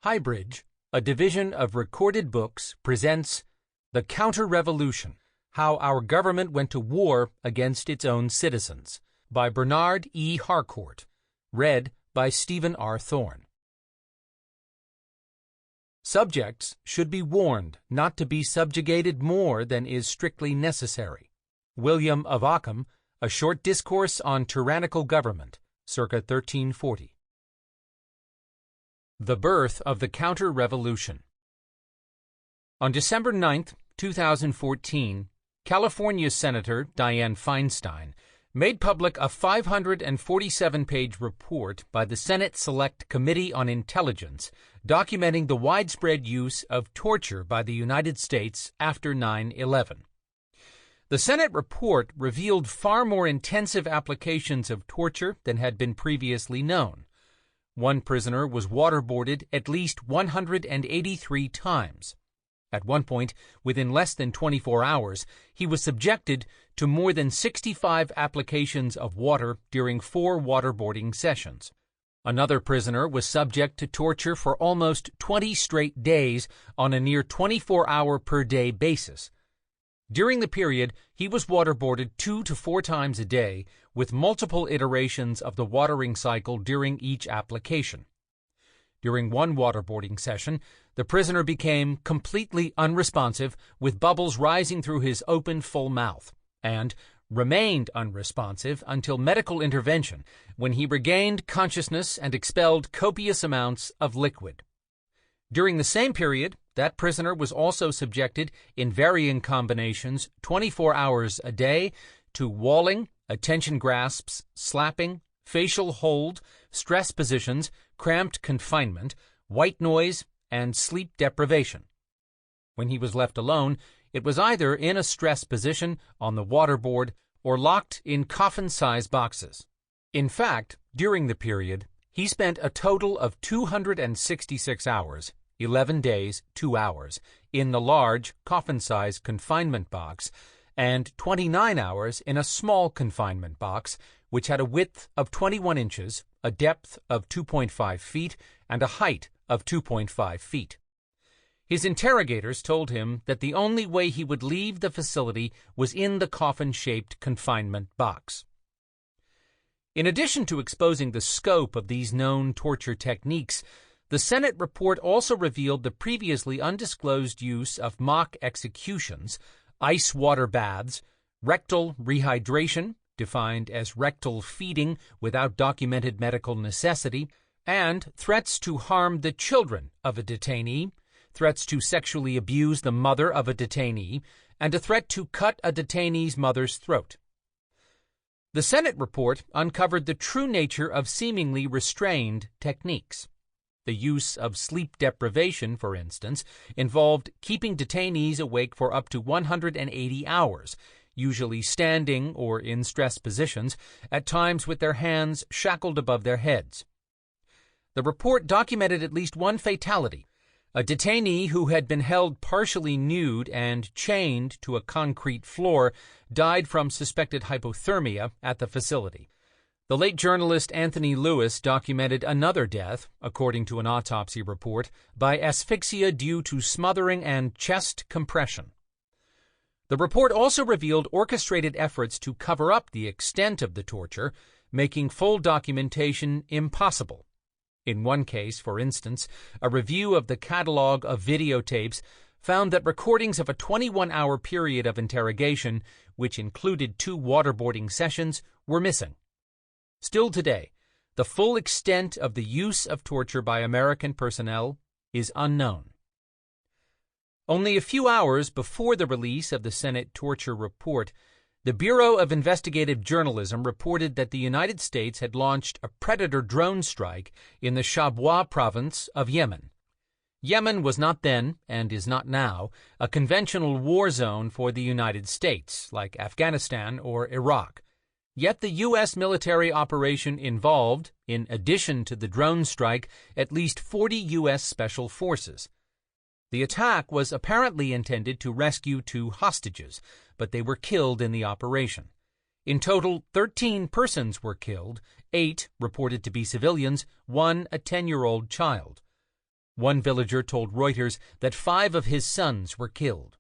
HighBridge, a division of Recorded Books, presents The Counterrevolution: How Our Government Went to War Against Its Own Citizens, by Bernard E. Harcourt, read by Stephen R. Thorne. Subjects should be warned not to be subjugated more than is strictly necessary. William of Ockham, A Short Discourse on Tyrannical Government, circa 1340. The Birth of the Counter-Revolution. On December 9, 2014, California Senator Dianne Feinstein made public a 547-page report by the Senate Select Committee on Intelligence documenting the widespread use of torture by the United States after 9/11. The Senate report revealed far more intensive applications of torture than had been previously known. One prisoner was waterboarded at least 183 times. At one point, within less than 24 hours, he was subjected to more than 65 applications of water during 4 waterboarding sessions. Another prisoner was subject to torture for almost 20 straight days on a near 24-hour-per-day basis. During the period, he was waterboarded 2 to 4 times a day, with multiple iterations of the watering cycle during each application. During one waterboarding session, the prisoner became completely unresponsive, with bubbles rising through his open, full mouth, and remained unresponsive until medical intervention, when he regained consciousness and expelled copious amounts of liquid. During the same period, that prisoner was also subjected, in varying combinations, 24 hours a day, to walling, attention grasps, slapping, facial hold, stress positions, cramped confinement, white noise, and sleep deprivation. When he was left alone, it was either in a stress position, on the waterboard, or locked in coffin-size boxes. In fact, during the period, he spent a total of 266 hours, 11 days, 2 hours, in the large, coffin-size confinement box, and 29 hours in a small confinement box, which had a width of 21 inches, a depth of 2.5 feet, and a height of 2.5 feet. His interrogators told him that the only way he would leave the facility was in the coffin-shaped confinement box. In addition to exposing the scope of these known torture techniques, the Senate report also revealed the previously undisclosed use of mock executions, ice water baths, rectal rehydration, defined as rectal feeding without documented medical necessity, and threats to harm the children of a detainee, threats to sexually abuse the mother of a detainee, and a threat to cut a detainee's mother's throat. The Senate report uncovered the true nature of seemingly restrained techniques. The use of sleep deprivation, for instance, involved keeping detainees awake for up to 180 hours, usually standing or in stress positions, at times with their hands shackled above their heads. The report documented at least one fatality. A detainee who had been held partially nude and chained to a concrete floor died from suspected hypothermia at the facility. The late journalist Anthony Lewis documented another death, according to an autopsy report, by asphyxia due to smothering and chest compression. The report also revealed orchestrated efforts to cover up the extent of the torture, making full documentation impossible. In one case, for instance, a review of the catalog of videotapes found that recordings of a 21-hour period of interrogation, which included 2 waterboarding sessions, were missing. Still today, the full extent of the use of torture by American personnel is unknown. Only a few hours before the release of the Senate torture report, the Bureau of Investigative Journalism reported that the United States had launched a Predator drone strike in the Shabwa province of Yemen. Yemen was not then, and is not now, a conventional war zone for the United States, like Afghanistan or Iraq. Yet the U.S. military operation involved, in addition to the drone strike, at least 40 U.S. Special Forces. The attack was apparently intended to rescue 2 hostages, but they were killed in the operation. In total, 13 persons were killed, 8 reported to be civilians, 1 a 10-year-old child. One villager told Reuters that 5 of his sons were killed.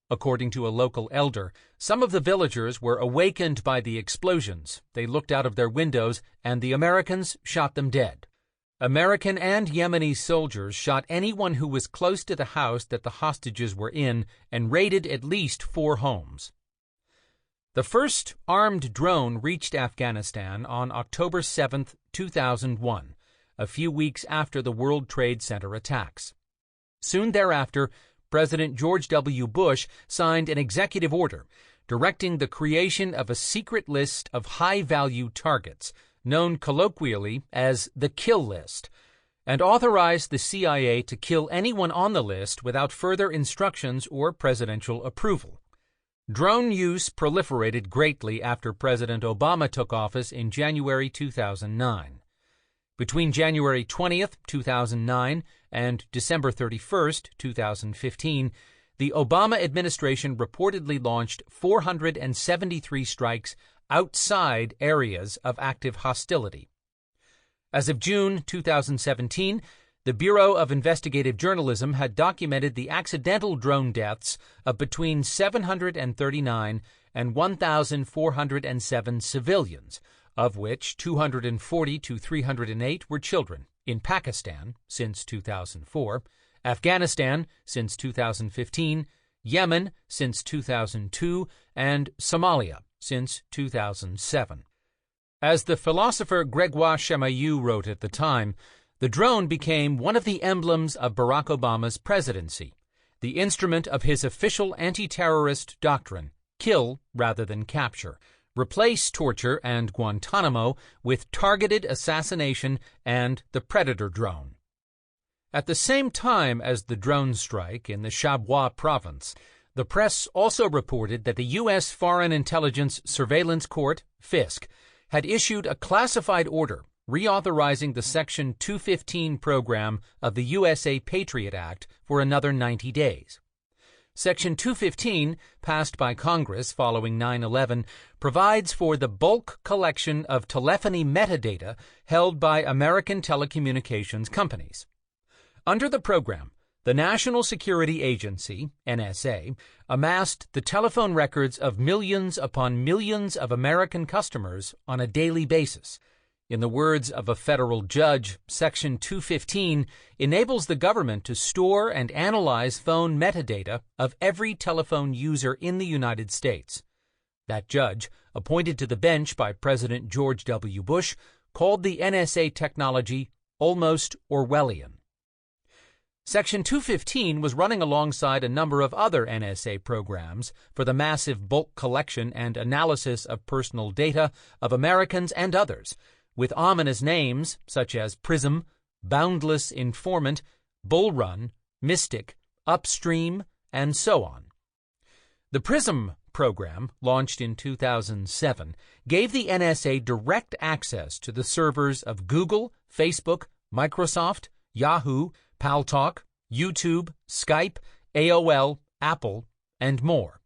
According to a local elder, some of the villagers were awakened by the explosions. They looked out of their windows, and the Americans shot them dead. American and Yemeni soldiers shot anyone who was close to the house that the hostages were in and raided at least 4 homes. The first armed drone reached Afghanistan on October 7, 2001, a few weeks after the World Trade Center attacks. Soon thereafter, President George W. Bush signed an executive order directing the creation of a secret list of high-value targets, known colloquially as the kill list, and authorized the CIA to kill anyone on the list without further instructions or presidential approval. Drone use proliferated greatly after President Obama took office in January 2009. Between January 20, 2009 and December 31, 2015, the Obama administration reportedly launched 473 strikes outside areas of active hostility. As of June 2017, the Bureau of Investigative Journalism had documented the accidental drone deaths of between 739 and 1,407 civilians, of which 240 to 308 were children, in Pakistan since 2004, Afghanistan since 2015, Yemen since 2002, and Somalia since 2007. As the philosopher Gregoire Chamaillou wrote at the time, the drone became one of the emblems of Barack Obama's presidency, the instrument of his official anti-terrorist doctrine, kill rather than capture, replace torture and Guantanamo with targeted assassination and the Predator drone. At the same time as the drone strike in the Shabwa province, the press also reported that the U.S. Foreign Intelligence Surveillance Court, FISC, had issued a classified order reauthorizing the Section 215 program of the USA Patriot Act for another 90 days. Section 215, passed by Congress following 9/11, provides for the bulk collection of telephony metadata held by American telecommunications companies. Under the program, the National Security Agency, NSA, amassed the telephone records of millions upon millions of American customers on a daily basis. In the words of a federal judge, Section 215 enables the government to store and analyze phone metadata of every telephone user in the United States. That judge, appointed to the bench by President George W. Bush, called the NSA technology almost Orwellian. Section 215 was running alongside a number of other NSA programs for the massive bulk collection and analysis of personal data of Americans and others, with ominous names such as PRISM, Boundless Informant, Bull Run, Mystic, Upstream, and so on. The PRISM program, launched in 2007, gave the NSA direct access to the servers of Google, Facebook, Microsoft, Yahoo, Paltalk, YouTube, Skype, AOL, Apple, and more.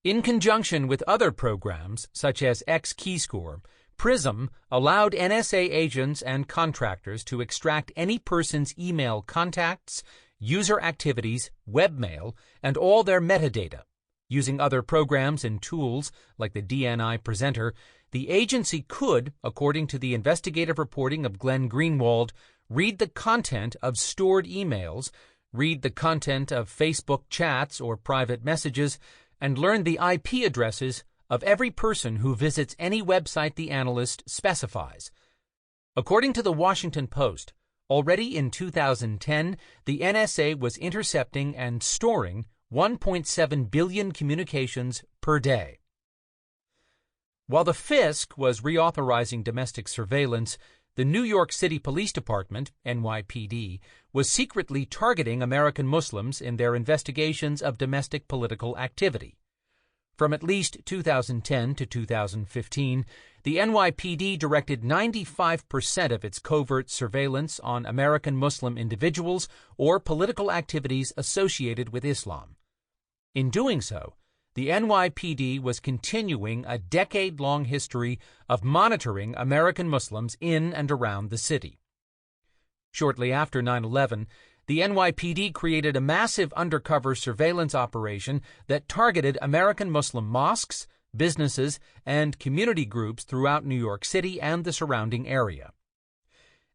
In conjunction with other programs such as X-Keyscore, PRISM allowed NSA agents and contractors to extract any person's email contacts, user activities, webmail, and all their metadata. Using other programs and tools like the DNI Presenter, the agency could, according to the investigative reporting of Glenn Greenwald, read the content of stored emails, read the content of Facebook chats or private messages, and learn the IP addresses of every person who visits any website the analyst specifies. According to the Washington Post, already in 2010, the NSA was intercepting and storing 1.7 billion communications per day. While the FISC was reauthorizing domestic surveillance, the New York City Police Department, NYPD, was secretly targeting American Muslims in their investigations of domestic political activity. From at least 2010 to 2015, the NYPD directed 95% of its covert surveillance on American Muslim individuals or political activities associated with Islam. In doing so, the NYPD was continuing a decade-long history of monitoring American Muslims in and around the city. Shortly after 9/11, the NYPD created a massive undercover surveillance operation that targeted American Muslim mosques, businesses, and community groups throughout New York City and the surrounding area.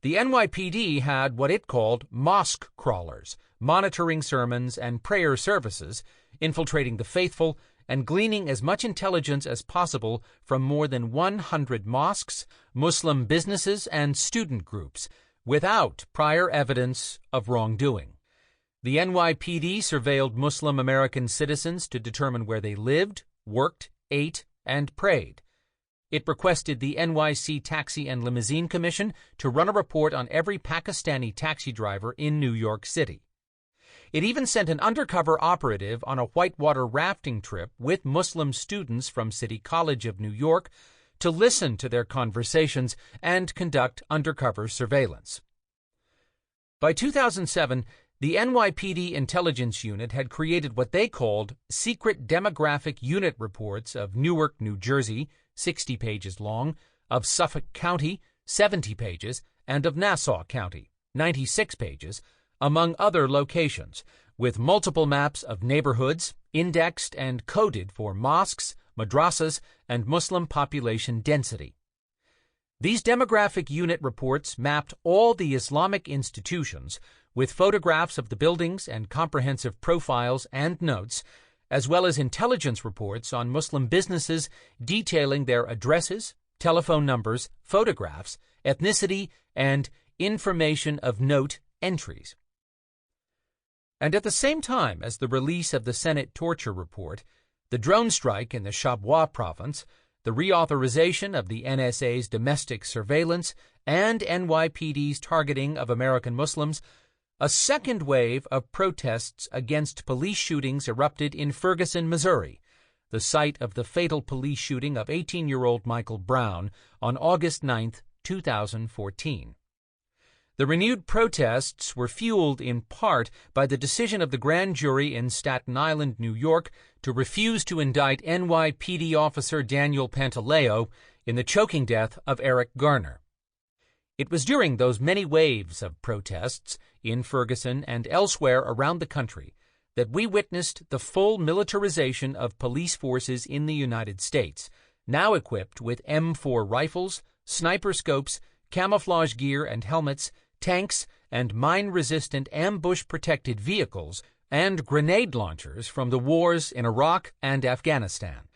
The NYPD had what it called mosque crawlers, monitoring sermons and prayer services, infiltrating the faithful, and gleaning as much intelligence as possible from more than 100 mosques, Muslim businesses, and student groups, without prior evidence of wrongdoing. The NYPD surveilled Muslim American citizens to determine where they lived, worked, ate, and prayed. It requested the NYC Taxi and Limousine Commission to run a report on every Pakistani taxi driver in New York City. It even sent an undercover operative on a whitewater rafting trip with Muslim students from City College of New York to listen to their conversations and conduct undercover surveillance. By 2007, the NYPD Intelligence Unit had created what they called Secret Demographic Unit Reports of Newark, New Jersey, 60 pages long, of Suffolk County, 70 pages, and of Nassau County, 96 pages, among other locations, with multiple maps of neighborhoods, indexed and coded for mosques, madrasas, and Muslim population density. These demographic unit reports mapped all the Islamic institutions with photographs of the buildings and comprehensive profiles and notes, as well as intelligence reports on Muslim businesses detailing their addresses, telephone numbers, photographs, ethnicity, and information of note entries. And at the same time as the release of the Senate torture report, the drone strike in the Shabwa province, the reauthorization of the NSA's domestic surveillance, and NYPD's targeting of American Muslims, a second wave of protests against police shootings erupted in Ferguson, Missouri, the site of the fatal police shooting of 18-year-old Michael Brown on August 9, 2014. The renewed protests were fueled in part by the decision of the grand jury in Staten Island, New York, to refuse to indict NYPD officer Daniel Pantaleo in the choking death of Eric Garner. It was during those many waves of protests in Ferguson and elsewhere around the country that we witnessed the full militarization of police forces in the United States, now equipped with M4 rifles, sniper scopes, camouflage gear and helmets, tanks, and mine-resistant ambush-protected vehicles, and grenade launchers from the wars in Iraq and Afghanistan.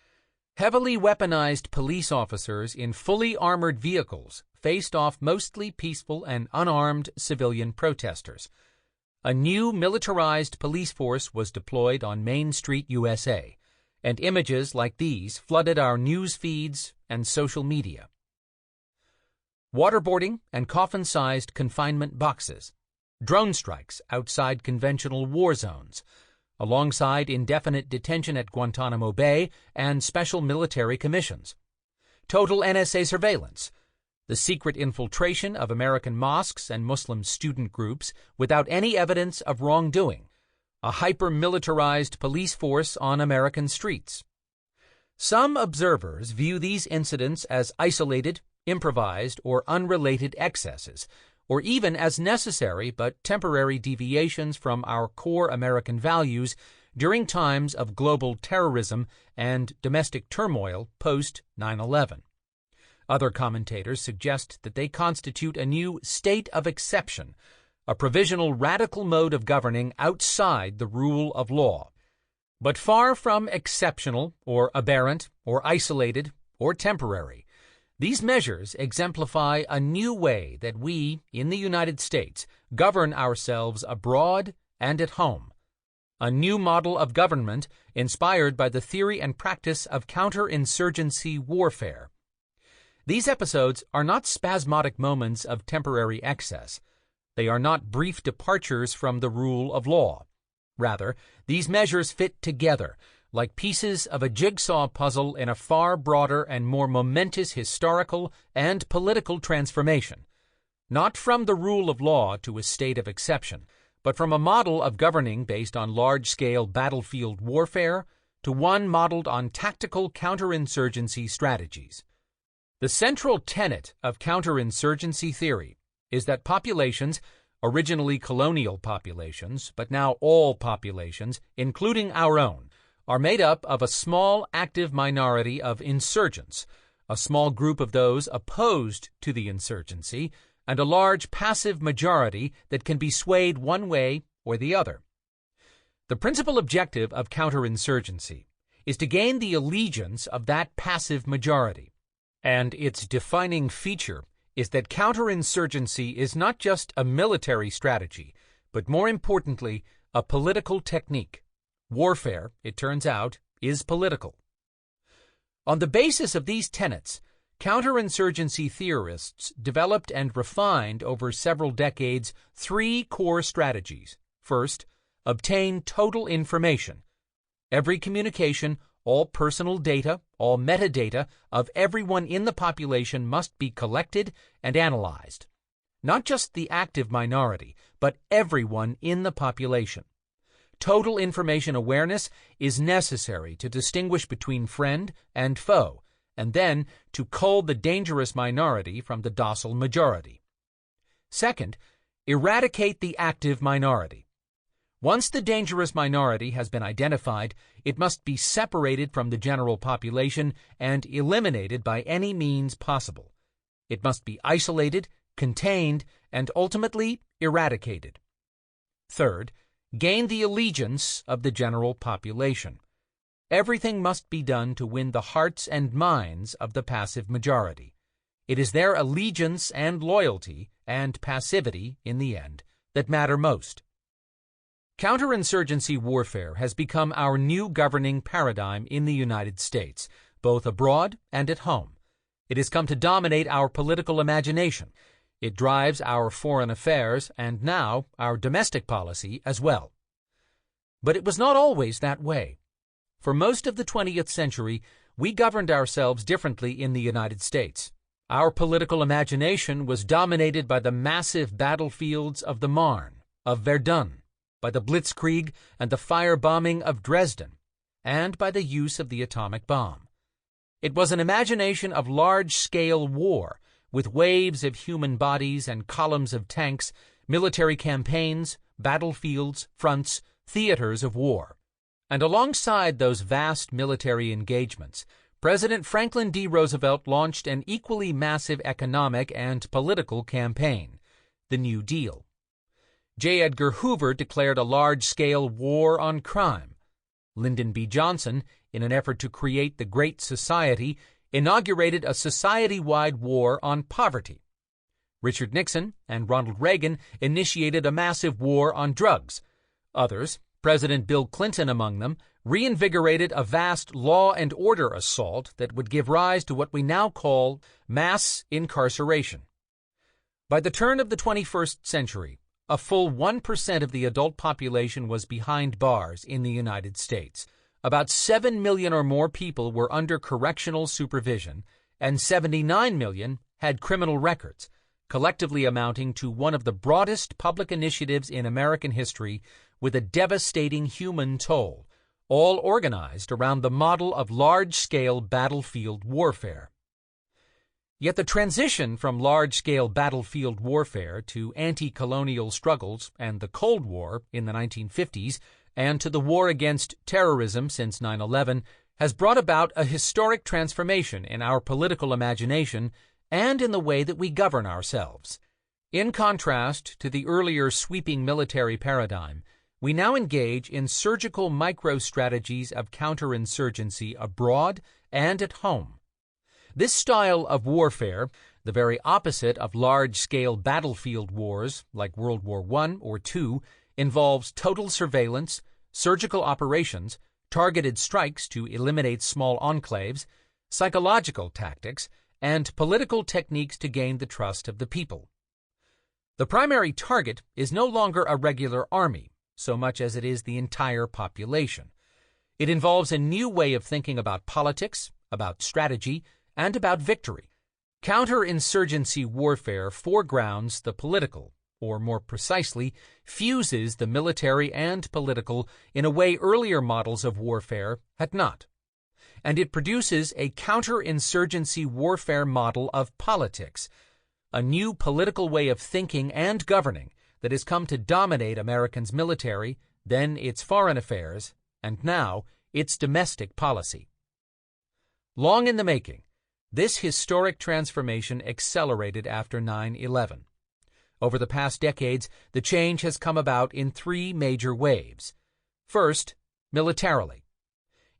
Heavily weaponized police officers in fully armored vehicles faced off mostly peaceful and unarmed civilian protesters. A new militarized police force was deployed on Main Street, USA, and images like these flooded our news feeds and social media. Waterboarding and coffin-sized confinement boxes, drone strikes outside conventional war zones, alongside indefinite detention at Guantanamo Bay and special military commissions, total NSA surveillance, the secret infiltration of American mosques and Muslim student groups without any evidence of wrongdoing, a hyper-militarized police force on American streets. Some observers view these incidents as isolated, improvised, or unrelated excesses, or even as necessary but temporary deviations from our core American values during times of global terrorism and domestic turmoil post 9/11. Other commentators suggest that they constitute a new state of exception, a provisional radical mode of governing outside the rule of law. But far from exceptional or aberrant or isolated or temporary, these measures exemplify a new way that we, in the United States, govern ourselves abroad and at home, a new model of government inspired by the theory and practice of counterinsurgency warfare. These episodes are not spasmodic moments of temporary excess. They are not brief departures from the rule of law. Rather, these measures fit together, like pieces of a jigsaw puzzle in a far broader and more momentous historical and political transformation, not from the rule of law to a state of exception, but from a model of governing based on large-scale battlefield warfare to one modeled on tactical counterinsurgency strategies. The central tenet of counterinsurgency theory is that populations, Originally colonial populations, but now all populations, including our own, are made up of a small active minority of insurgents, a small group of those opposed to the insurgency, and a large passive majority that can be swayed one way or the other. The principal objective of counterinsurgency is to gain the allegiance of that passive majority, and its defining feature is that counterinsurgency is not just a military strategy, but more importantly, a political technique. Warfare, it turns out, is political. On the basis of these tenets, counterinsurgency theorists developed and refined over several decades 3 core strategies. First, obtain total information. Every communication, all personal data, all metadata of everyone in the population must be collected and analyzed. Not just the active minority, but everyone in the population. Total information awareness is necessary to distinguish between friend and foe, and then to cull the dangerous minority from the docile majority. Second, eradicate the active minority. Once the dangerous minority has been identified, it must be separated from the general population and eliminated by any means possible. It must be isolated, contained, and ultimately eradicated. Third, gain the allegiance of the general population. Everything must be done to win the hearts and minds of the passive majority. It is their allegiance and loyalty and passivity, in the end, that matter most. Counterinsurgency warfare has become our new governing paradigm in the United States, both abroad and at home. It has come to dominate our political imagination. It drives our foreign affairs and now our domestic policy as well. But it was not always that way. For most of the 20th century, we governed ourselves differently in the United States. Our political imagination was dominated by the massive battlefields of the Marne, of Verdun, by the Blitzkrieg and the firebombing of Dresden, and by the use of the atomic bomb. It was an imagination of large-scale war, with waves of human bodies and columns of tanks, military campaigns, battlefields, fronts, theaters of war. And alongside those vast military engagements, President Franklin D. Roosevelt launched an equally massive economic and political campaign, the New Deal. J. Edgar Hoover declared a large-scale war on crime. Lyndon B. Johnson, in an effort to create the Great Society, inaugurated a society-wide war on poverty. Richard Nixon and Ronald Reagan initiated a massive war on drugs. Others, President Bill Clinton among them, reinvigorated a vast law and order assault that would give rise to what we now call mass incarceration. By the turn of the 21st century, a full 1% of the adult population was behind bars in the United States. About 7 million or more people were under correctional supervision, and 79 million had criminal records, collectively amounting to one of the broadest public initiatives in American history with a devastating human toll, all organized around the model of large-scale battlefield warfare. Yet the transition from large-scale battlefield warfare to anti-colonial struggles and the Cold War in the 1950s and to the war against terrorism since 9/11 has brought about a historic transformation in our political imagination and in the way that we govern ourselves. In contrast to the earlier sweeping military paradigm, we now engage in surgical micro-strategies of counterinsurgency abroad and at home. This style of warfare, the very opposite of large-scale battlefield wars like World War I or II, involves total surveillance, surgical operations, targeted strikes to eliminate small enclaves, psychological tactics, and political techniques to gain the trust of the people. The primary target is no longer a regular army, so much as it is the entire population. It involves a new way of thinking about politics, about strategy, and about victory. Counterinsurgency warfare foregrounds the political, or more precisely, fuses the military and political in a way earlier models of warfare had not. And it produces a counterinsurgency warfare model of politics, a new political way of thinking and governing that has come to dominate Americans' military, then its foreign affairs, and now its domestic policy. Long in the making, this historic transformation accelerated after 9/11. Over the past decades, the change has come about in three major waves. First, militarily.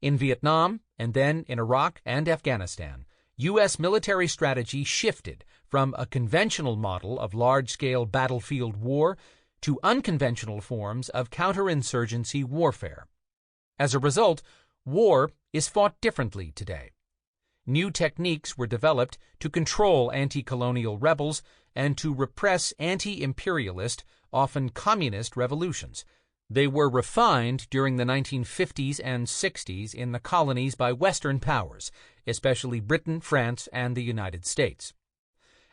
In Vietnam, and then in Iraq and Afghanistan, U.S. military strategy shifted from a conventional model of large-scale battlefield war to unconventional forms of counterinsurgency warfare. As a result, war is fought differently today. New techniques were developed to control anti-colonial rebels and to repress anti-imperialist, often communist revolutions. They were refined during the 1950s and 60s in the colonies by Western powers, especially Britain, France, and the United States.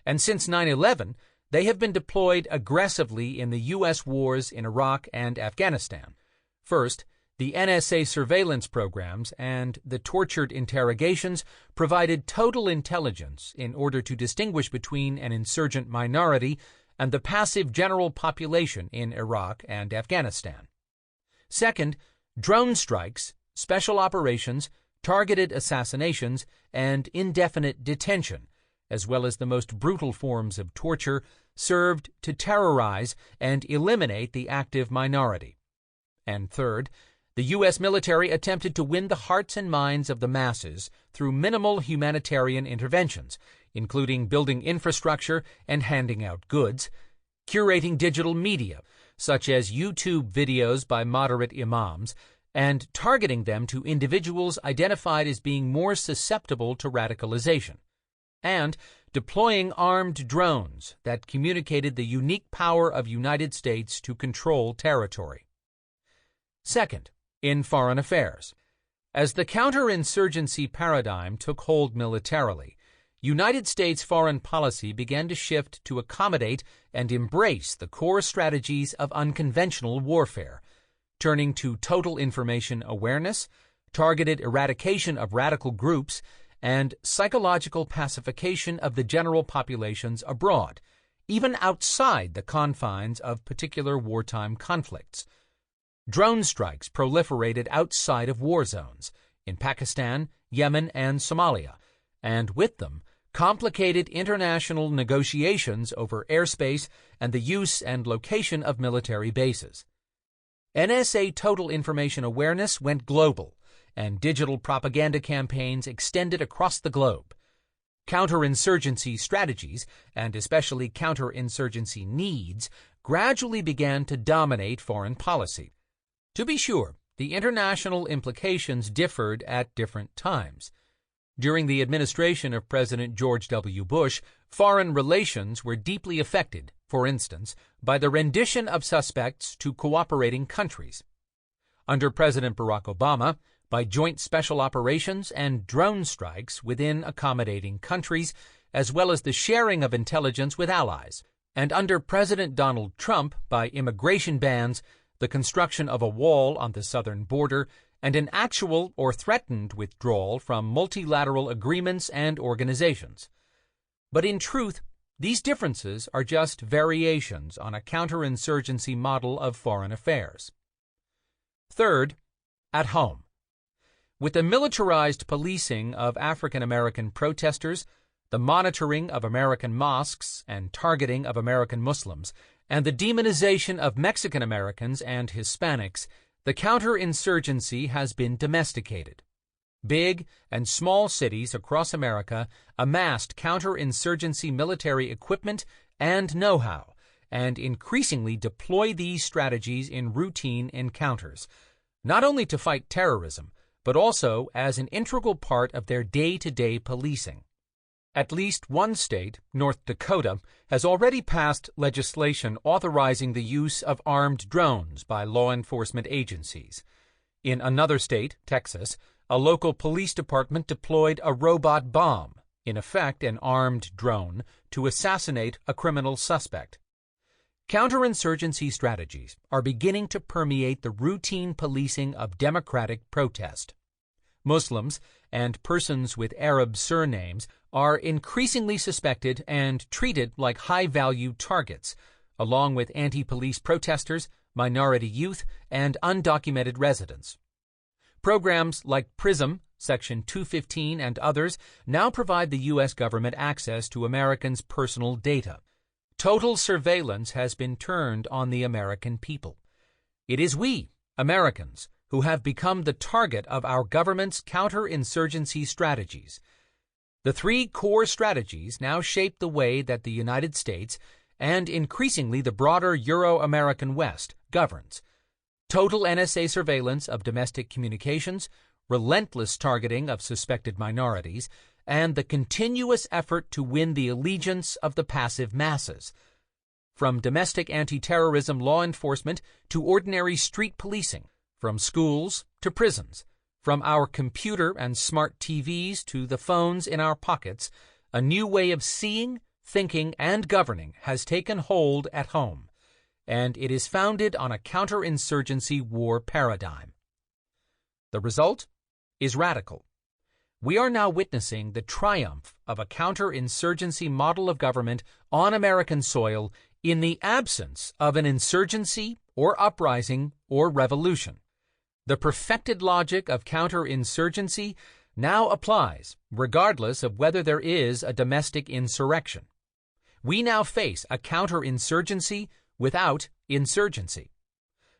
And since 9/11, they have been deployed aggressively in the U.S. wars in Iraq and Afghanistan. First, the NSA surveillance programs and the tortured interrogations provided total intelligence in order to distinguish between an insurgent minority and the passive general population in Iraq and Afghanistan. Second, drone strikes, special operations, targeted assassinations, and indefinite detention, as well as the most brutal forms of torture, served to terrorize and eliminate the active minority. And third, the U.S. military attempted to win the hearts and minds of the masses through minimal humanitarian interventions, including building infrastructure and handing out goods, curating digital media, such as YouTube videos by moderate imams, and targeting them to individuals identified as being more susceptible to radicalization, and deploying armed drones that communicated the unique power of United States to control territory. Second, in foreign affairs. As the counterinsurgency paradigm took hold militarily, United States foreign policy began to shift to accommodate and embrace the core strategies of unconventional warfare, turning to total information awareness, targeted eradication of radical groups, and psychological pacification of the general populations abroad, even outside the confines of particular wartime conflicts. Drone strikes proliferated outside of war zones, in Pakistan, Yemen, and Somalia, and with them, complicated international negotiations over airspace and the use and location of military bases. NSA total information awareness went global, and digital propaganda campaigns extended across the globe. Counterinsurgency strategies, and especially counterinsurgency needs, gradually began to dominate foreign policy. To be sure, the international implications differed at different times. During the administration of President George W. Bush, foreign relations were deeply affected, for instance, by the rendition of suspects to cooperating countries. Under President Barack Obama, by joint special operations and drone strikes within accommodating countries, as well as the sharing of intelligence with allies, and under President Donald Trump by immigration bans, the construction of a wall on the southern border, and an actual or threatened withdrawal from multilateral agreements and organizations. But in truth, these differences are just variations on a counterinsurgency model of foreign affairs. Third, at home. With the militarized policing of African American protesters, the monitoring of American mosques and targeting of American Muslims, and the demonization of Mexican Americans and Hispanics, the counterinsurgency has been domesticated. Big and small cities across America amassed counterinsurgency military equipment and know-how, and increasingly deploy these strategies in routine encounters, not only to fight terrorism, but also as an integral part of their day-to-day policing. At least one state, North Dakota, has already passed legislation authorizing the use of armed drones by law enforcement agencies. In another state, Texas, a local police department deployed a robot bomb, in effect an armed drone, to assassinate a criminal suspect. Counterinsurgency strategies are beginning to permeate the routine policing of democratic protest. Muslims and persons with Arab surnames are increasingly suspected and treated like high-value targets, along with anti-police protesters, minority youth, and undocumented residents. Programs like PRISM, Section 215, and others now provide the U.S. government access to Americans' personal data. Total surveillance has been turned on the American people. It is we, Americans, who have become the target of our government's counterinsurgency strategies. The three core strategies now shape the way that the United States, and increasingly the broader Euro-American West, governs. Total NSA surveillance of domestic communications, relentless targeting of suspected minorities, and the continuous effort to win the allegiance of the passive masses. From domestic anti-terrorism law enforcement to ordinary street policing, from schools to prisons, from our computer and smart TVs to the phones in our pockets, a new way of seeing, thinking, and governing has taken hold at home, and it is founded on a counterinsurgency war paradigm. The result is radical. We are now witnessing the triumph of a counterinsurgency model of government on American soil in the absence of an insurgency or uprising or revolution. The perfected logic of counterinsurgency now applies, regardless of whether there is a domestic insurrection. We now face a counterinsurgency without insurgency,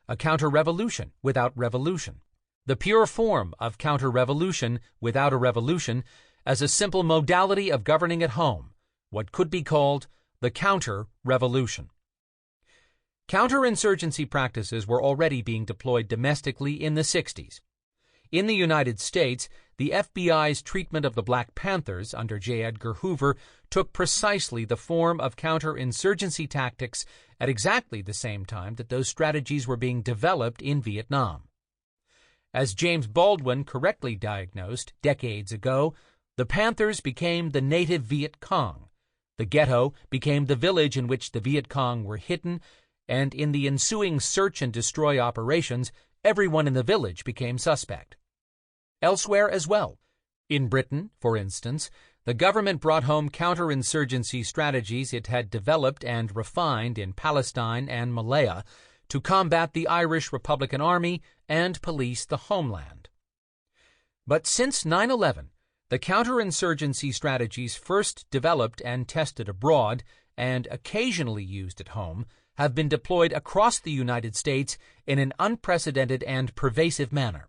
a counterrevolution without revolution, the pure form of counterrevolution without a revolution as a simple modality of governing at home, what could be called the counter-revolution. Counterinsurgency practices were already being deployed domestically in the 60s. In the United States, the FBI's treatment of the Black Panthers under J. Edgar Hoover took precisely the form of counterinsurgency tactics at exactly the same time that those strategies were being developed in Vietnam. As James Baldwin correctly diagnosed decades ago, the Panthers became the native Viet Cong. The ghetto became the village in which the Viet Cong were hidden, and in the ensuing search and destroy operations, everyone in the village became suspect. Elsewhere as well. In Britain, for instance, the government brought home counterinsurgency strategies it had developed and refined in Palestine and Malaya to combat the Irish Republican Army and police the homeland. But since 9/11, the counterinsurgency strategies first developed and tested abroad and occasionally used at home have been deployed across the United States in an unprecedented and pervasive manner.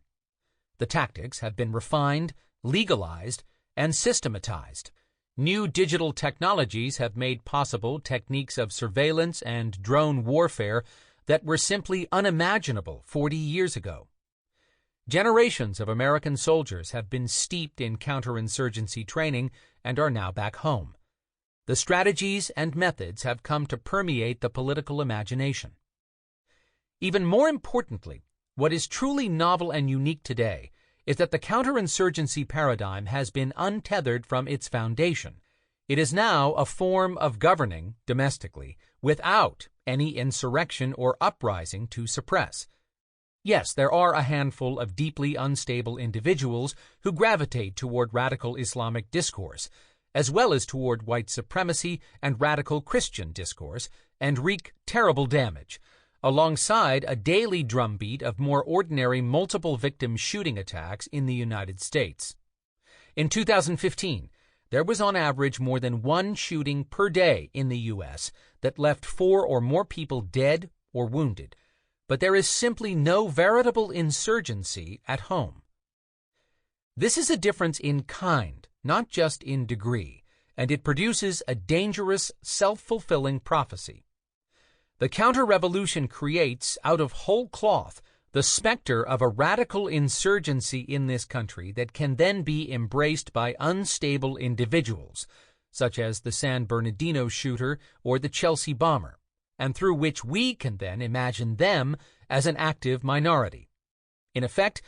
The tactics have been refined, legalized, and systematized. New digital technologies have made possible techniques of surveillance and drone warfare that were simply unimaginable 40 years ago. Generations of American soldiers have been steeped in counterinsurgency training and are now back home. The strategies and methods have come to permeate the political imagination. Even more importantly, what is truly novel and unique today is that the counterinsurgency paradigm has been untethered from its foundation. It is now a form of governing domestically without any insurrection or uprising to suppress. Yes, there are a handful of deeply unstable individuals who gravitate toward radical Islamic discourse, as well as toward white supremacy and radical Christian discourse, and wreak terrible damage, alongside a daily drumbeat of more ordinary multiple-victim shooting attacks in the United States. In 2015, there was on average more than one shooting per day in the U.S. that left 4 or more people dead or wounded, but there is simply no veritable insurgency at home. This is a difference in kind, not just in degree, and it produces a dangerous, self-fulfilling prophecy. The counter-revolution creates, out of whole cloth, the specter of a radical insurgency in this country that can then be embraced by unstable individuals, such as the San Bernardino shooter or the Chelsea bomber, and through which we can then imagine them as an active minority. In effect,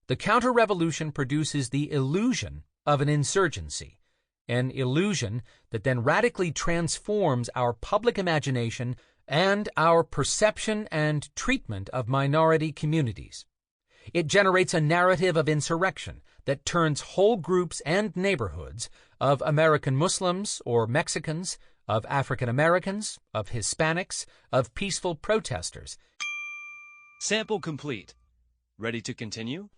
the counter-revolution produces the illusion of an insurgency, an illusion that then radically transforms our public imagination and our perception and treatment of minority communities. It generates a narrative of insurrection that turns whole groups and neighborhoods of American Muslims or Mexicans, of African Americans, of Hispanics, of peaceful protesters. Sample complete. Ready to continue?